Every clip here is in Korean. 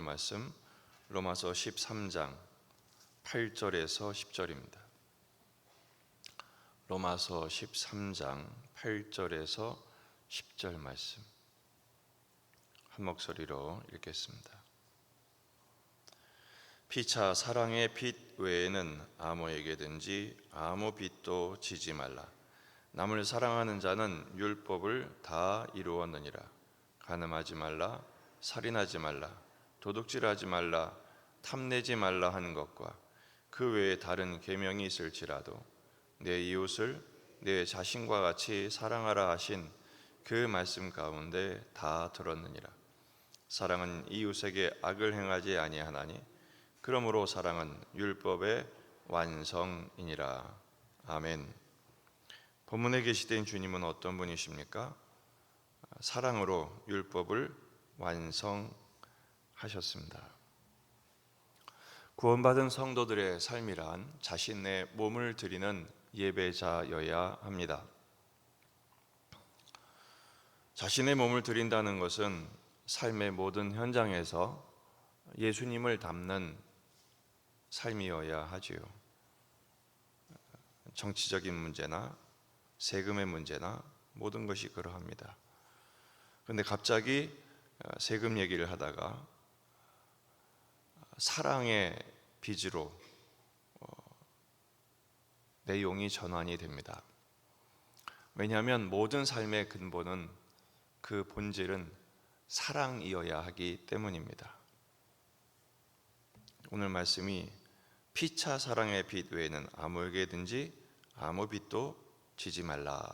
말씀 로마서 13장 8절에서 10절입니다. 로마서 13장 8절에서 10절 말씀 한 목소리로 읽겠습니다. 피차 사랑의 빛 외에는 아무에게든지 아무 빛도 지지 말라. 남을 사랑하는 자는 율법을 다 이루었느니라. 간음하지 말라, 살인하지 말라, 도둑질하지 말라, 탐내지 말라 하는 것과 그 외에 다른 계명이 있을지라도 내 이웃을 내 자신과 같이 사랑하라 하신 그 말씀 가운데 다 들었느니라. 사랑은 이웃에게 악을 행하지 아니하나니 그러므로 사랑은 율법의 완성이니라. 아멘. 본문에 계시된 주님은 어떤 분이십니까? 사랑으로 율법을 완성하셨습니다. 구원받은 성도들의 삶이란 자신의 몸을 드리는 예배자여야 합니다. 자신의 몸을 드린다는 것은 삶의 모든 현장에서 예수님을 닮는 삶이어야 하지요. 정치적인 문제나 세금의 문제나 모든 것이 그러합니다. 그런데 갑자기 세금 얘기를 하다가 사랑의 빚으로 내용이 전환이 됩니다. 왜냐하면 모든 삶의 근본은 그 본질은 사랑이어야 하기 때문입니다. 오늘 말씀이 피차 사랑의 빚 외에는 아무에게든지 아무 빚도 지지 말라.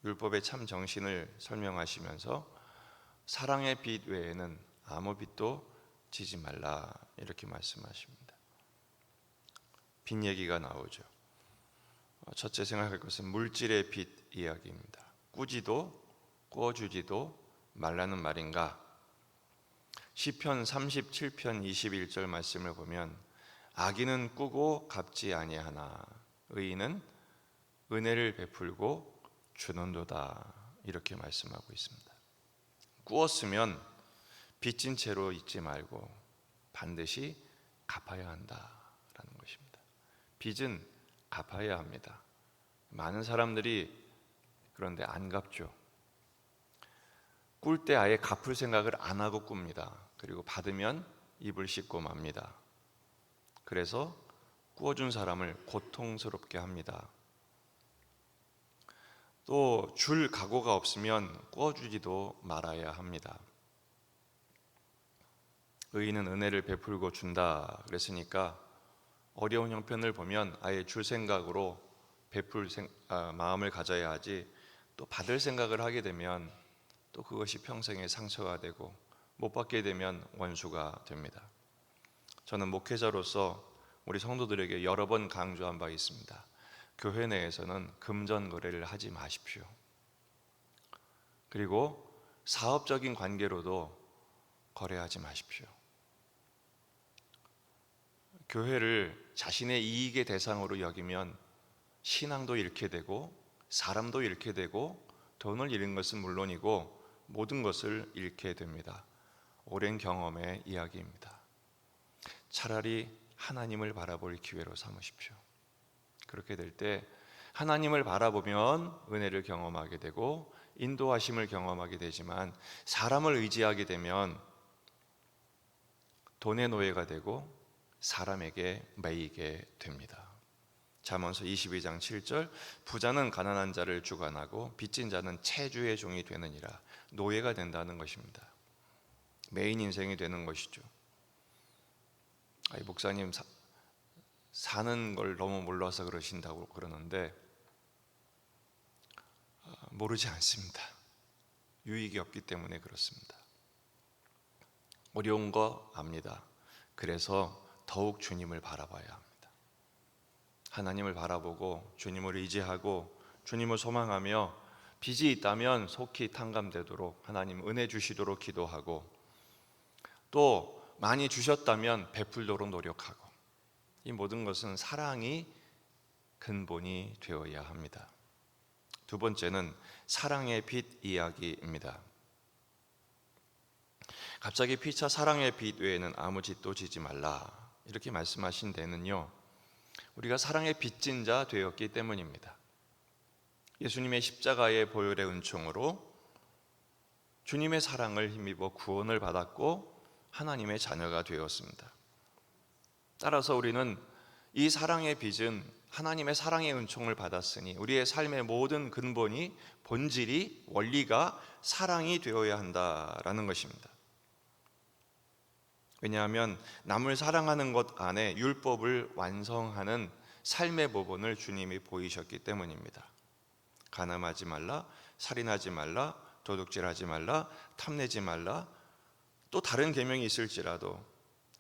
율법의 참 정신을 설명하시면서 사랑의 빚 외에는 아무 빚도 지지 말라 이렇게 말씀하십니다. 빚 얘기가 나오죠. 첫째 생각할 것은 물질의 빚 이야기입니다. 꾸지도 꾸어주지도 말라는 말인가? 시편 37편 21절 말씀을 보면 악인은 꾸고 갚지 아니하나 의인은 은혜를 베풀고 주는도다 이렇게 말씀하고 있습니다. 꾸었으면 빚진 채로 있지 말고 반드시 갚아야 한다라는 것입니다. 빚은 갚아야 합니다. 많은 사람들이 그런데 안 갚죠. 꿀 때 아예 갚을 생각을 안 하고 꿉니다. 그리고 받으면 입을 씻고 맙니다. 그래서 꾸어준 사람을 고통스럽게 합니다. 또 줄 각오가 없으면 꾸어주지도 말아야 합니다. 의인은 은혜를 베풀고 준다 그랬으니까 어려운 형편을 보면 아예 줄 생각으로 베풀 마음을 가져야 하지, 또 받을 생각을 하게 되면 또 그것이 평생의 상처가 되고 못 받게 되면 원수가 됩니다. 저는 목회자로서 우리 성도들에게 여러 번 강조한 바 있습니다. 교회 내에서는 금전 거래를 하지 마십시오. 그리고 사업적인 관계로도 거래하지 마십시오. 교회를 자신의 이익의 대상으로 여기면 신앙도 잃게 되고 사람도 잃게 되고 돈을 잃은 것은 물론이고 모든 것을 잃게 됩니다. 오랜 경험의 이야기입니다. 차라리 하나님을 바라볼 기회로 삼으십시오. 그렇게 될 때 하나님을 바라보면 은혜를 경험하게 되고 인도하심을 경험하게 되지만 사람을 의지하게 되면 돈의 노예가 되고 사람에게 매이게 됩니다. 잠언서 22장 7절 부자는 가난한 자를 주관하고 빚진 자는 채주의 종이 되느니라. 노예가 된다는 것입니다. 매인 인생이 되는 것이죠. 목사님 사는 걸 너무 몰라서 그러신다고 그러는데 모르지 않습니다. 유익이 없기 때문에 그렇습니다. 어려운 거 압니다. 그래서 더욱 주님을 바라봐야 합니다. 하나님을 바라보고 주님을 의지하고 주님을 소망하며 빚이 있다면 속히 탕감되도록 하나님 은혜 주시도록 기도하고, 또 많이 주셨다면 베풀도록 노력하고, 이 모든 것은 사랑이 근본이 되어야 합니다. 두 번째는 사랑의 빛 이야기입니다. 갑자기 피차 사랑의 빛 외에는 아무 짓도 지지 말라 이렇게 말씀하신 데는요, 우리가 사랑의 빚진 자 되었기 때문입니다. 예수님의 십자가의 보혈의 은총으로 주님의 사랑을 힘입어 구원을 받았고 하나님의 자녀가 되었습니다. 따라서 우리는 이 사랑의 빚은 하나님의 사랑의 은총을 받았으니 우리의 삶의 모든 근본이, 본질이, 원리가 사랑이 되어야 한다라는 것입니다. 왜냐하면 남을 사랑하는 것 안에 율법을 완성하는 삶의 모본을 주님이 보이셨기 때문입니다. 간음하지 말라, 살인하지 말라, 도둑질하지 말라, 탐내지 말라, 또 다른 계명이 있을지라도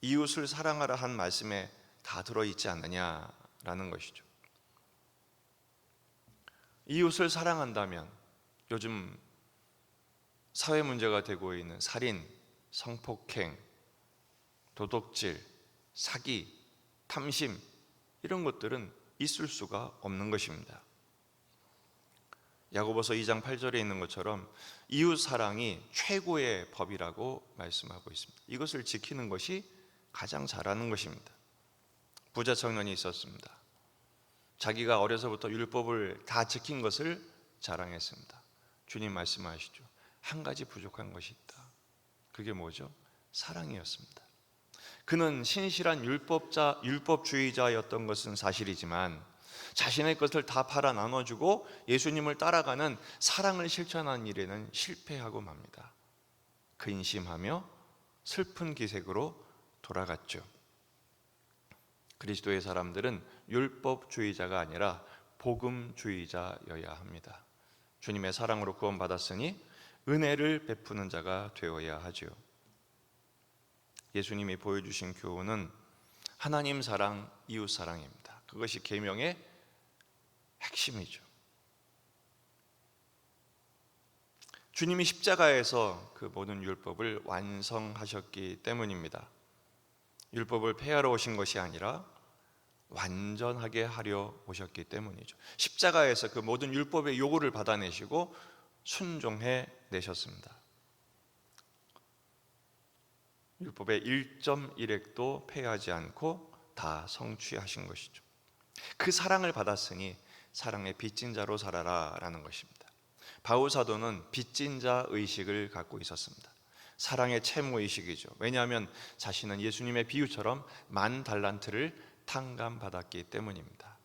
이웃을 사랑하라 한 말씀에 다 들어있지 않느냐라는 것이죠. 이웃을 사랑한다면 요즘 사회 문제가 되고 있는 살인, 성폭행, 도둑질, 사기, 탐심 이런 것들은 있을 수가 없는 것입니다. 야고보서 2장 8절에 있는 것처럼 이웃 사랑이 최고의 법이라고 말씀하고 있습니다. 이것을 지키는 것이 가장 잘하는 것입니다. 부자 청년이 있었습니다. 자기가 어려서부터 율법을 다 지킨 것을 자랑했습니다. 주님 말씀하시죠. 한 가지 부족한 것이 있다. 그게 뭐죠? 사랑이었습니다. 그는 신실한 율법주의자였던 것은 사실이지만 자신의 것을 다 팔아 나눠주고 예수님을 따라가는 사랑을 실천하는 일에는 실패하고 맙니다. 근심하며 슬픈 기색으로 돌아갔죠. 그리스도의 사람들은 율법주의자가 아니라 복음주의자여야 합니다. 주님의 사랑으로 구원받았으니 은혜를 베푸는 자가 되어야 하죠. 예수님이 보여주신 교훈은 하나님 사랑, 이웃 사랑입니다. 그것이 계명의 핵심이죠. 주님이 십자가에서 그 모든 율법을 완성하셨기 때문입니다. 율법을 폐하러 오신 것이 아니라 완전하게 하려 오셨기 때문이죠. 십자가에서 그 모든 율법의 요구를 받아내시고 순종해 내셨습니다. 율법의 1.1획도 폐하지 않고 다 성취하신 것이죠. 그 사랑을 받았으니 사랑의 빚진 자로 살아라 라는 것입니다. 바울 사도는 빚진 자 의식을 갖고 있었습니다. 사랑의 채무 의식이죠. 왜냐하면 자신은 예수님의 비유처럼 10,000달란트를 탕감받았기 때문입니다.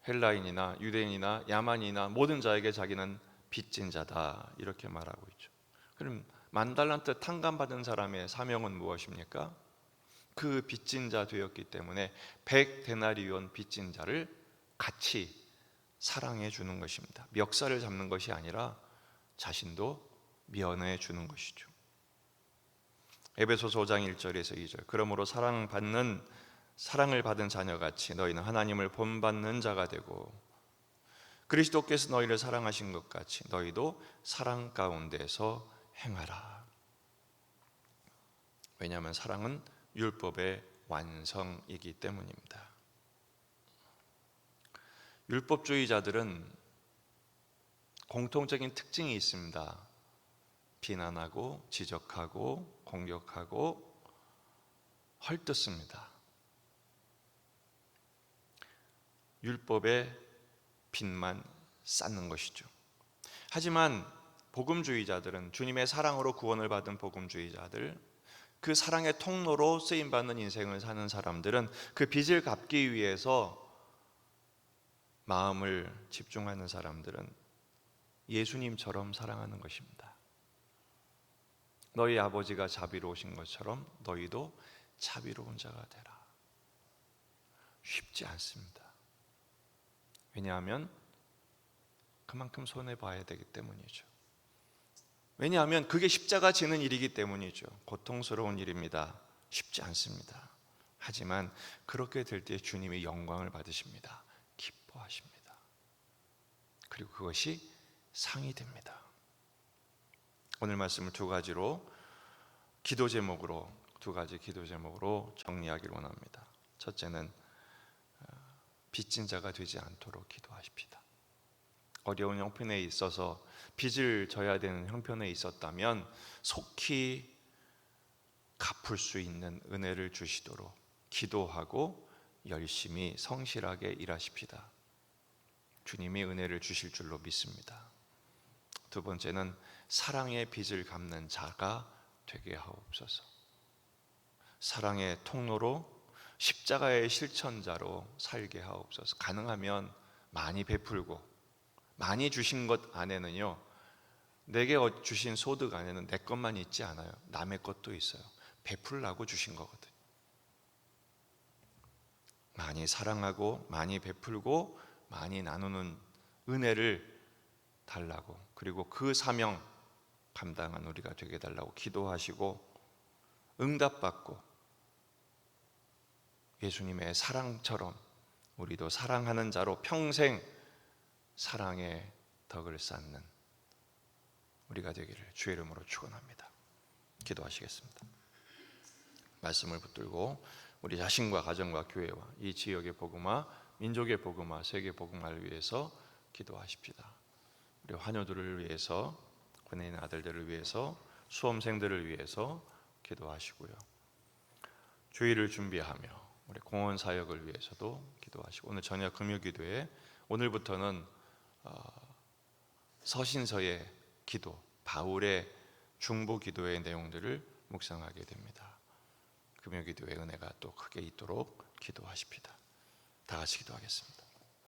헬라인이나 유대인이나 야만이나 모든 자에게 자기는 빚진 자다 이렇게 말하고 있죠. 그럼 10,000달란트 탕감받은 사람의 사명은 무엇입니까? 그 빚진 자 되었기 때문에 100데나리온 빚진 자를 같이 사랑해 주는 것입니다. 멱살을 잡는 것이 아니라 자신도 면해 주는 것이죠. 에베소서 5장 1절에서 2절. 그러므로 사랑을 받은 자녀같이 너희는 하나님을 본받는 자가 되고 그리스도께서 너희를 사랑하신 것 같이 너희도 사랑 가운데서 행하라. 왜냐하면 사랑은 율법의 완성이기 때문입니다. 율법주의자들은 공통적인 특징이 있습니다. 비난하고 지적하고 공격하고 헐뜯습니다. 율법의 빚만 쌓는 것이죠. 하지만 복음주의자들은, 주님의 사랑으로 구원을 받은 복음주의자들, 그 사랑의 통로로 쓰임받는 인생을 사는 사람들은 그 빚을 갚기 위해서 마음을 집중하는 사람들은 예수님처럼 사랑하는 것입니다. 너희 아버지가 자비로우신 것처럼 너희도 자비로운 자가 되라. 쉽지 않습니다. 왜냐하면 그만큼 손해봐야 되기 때문이죠. 왜냐하면 그게 십자가 지는 일이기 때문이죠. 고통스러운 일입니다. 쉽지 않습니다. 하지만 그렇게 될 때 주님이 영광을 받으십니다. 기뻐하십니다. 그리고 그것이 상이 됩니다. 오늘 말씀을 두 가지 기도 제목으로 정리하기를 원합니다. 첫째는 빚진 자가 되지 않도록 기도하십시다. 어려운 형편에 있어서 빚을 져야 되는 형편에 있었다면 속히 갚을 수 있는 은혜를 주시도록 기도하고 열심히 성실하게 일하십시다. 주님이 은혜를 주실 줄로 믿습니다. 두 번째는 사랑의 빚을 갚는 자가 되게 하옵소서. 사랑의 통로로 십자가의 실천자로 살게 하옵소서. 가능하면 많이 베풀고, 많이 주신 것 안에는요, 내게 주신 소득 안에는 내 것만 있지 않아요. 남의 것도 있어요. 베풀라고 주신 거거든요. 많이 사랑하고 많이 베풀고 많이 나누는 은혜를 달라고, 그리고 그 사명 감당한 우리가 되게 달라고 기도하시고 응답받고 예수님의 사랑처럼 우리도 사랑하는 자로 평생 사랑의 덕을 쌓는 우리가 되기를 주의 이름으로 축원합니다. 기도하시겠습니다. 말씀을 붙들고 우리 자신과 가정과 교회와 이 지역의 복음화, 민족의 복음화, 세계 복음화를 위해서 기도하십시다. 우리 환우들을 위해서, 군인 아들들을 위해서, 수험생들을 위해서 기도하시고요. 주일을 준비하며 우리 공헌 사역을 위해서도 기도하시고, 오늘 저녁 금요기도에 오늘부터는 서신서의 기도, 바울의 중보 기도의 내용들을 묵상하게 됩니다. 금요기도의 은혜가 또 크게 있도록 기도하십시다. 다 같이 기도하겠습니다.